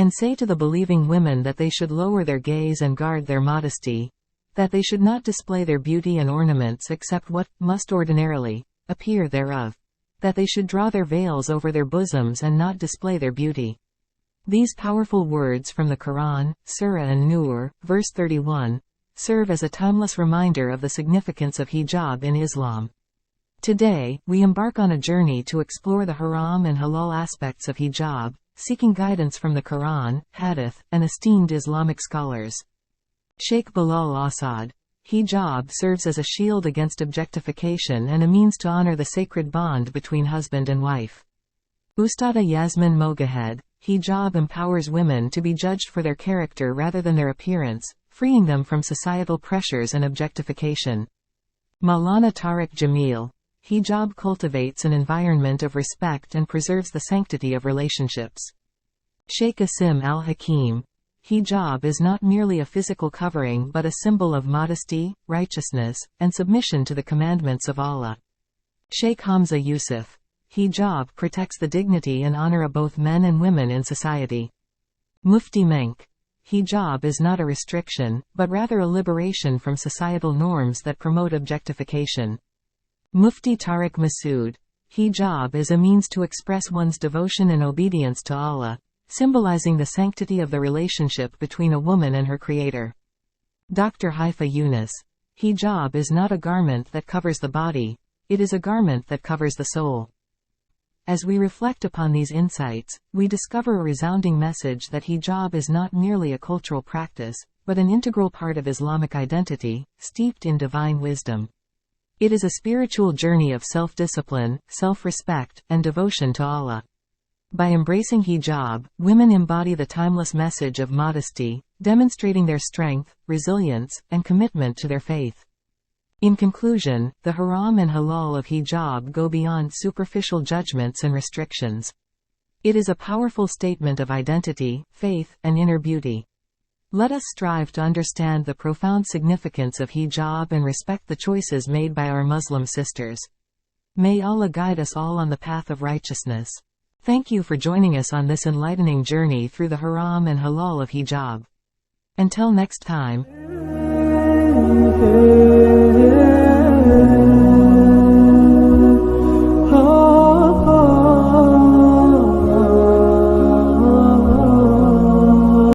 and say to the believing women that they should lower their gaze and guard their modesty, that they should not display their beauty and ornaments except what must ordinarily appear thereof, that they should draw their veils over their bosoms and not display their beauty. These powerful words from the Quran, Surah An-Nur, verse 31, serve as a timeless reminder of the significance of hijab in Islam. Today, we embark on a journey to explore the haram and halal aspects of hijab, seeking guidance from the Quran, Hadith, and esteemed Islamic scholars. Sheikh Bilal Assad. Hijab serves as a shield against objectification and a means to honor the sacred bond between husband and wife. Ustada Yasmin Mogahed. Hijab empowers women to be judged for their character rather than their appearance, freeing them from societal pressures and objectification. Maulana Tariq Jamil. Hijab cultivates an environment of respect and preserves the sanctity of relationships. Sheikh Asim al-Hakim. Hijab is not merely a physical covering but a symbol of modesty, righteousness, and submission to the commandments of Allah. Sheikh Hamza Yusuf. Hijab protects the dignity and honor of both men and women in society. Mufti Menk. Hijab is not a restriction, but rather a liberation from societal norms that promote objectification. Mufti Tariq Masood. Hijab is a means to express one's devotion and obedience to Allah, symbolizing the sanctity of the relationship between a woman and her creator. Dr. Haifa Yunus. Hijab is not a garment that covers the body, it is a garment that covers the soul. As we reflect upon these insights, we discover a resounding message that hijab is not merely a cultural practice, but an integral part of Islamic identity, steeped in divine wisdom. It is a spiritual journey of self-discipline, self-respect, and devotion to Allah. By embracing hijab, women embody the timeless message of modesty, demonstrating their strength, resilience, and commitment to their faith. In conclusion, the haram and halal of hijab go beyond superficial judgments and restrictions. It is a powerful statement of identity, faith, and inner beauty. Let us strive to understand the profound significance of hijab and respect the choices made by our Muslim sisters. May Allah guide us all on the path of righteousness. Thank you for joining us on this enlightening journey through the haram and halal of hijab. Until next time.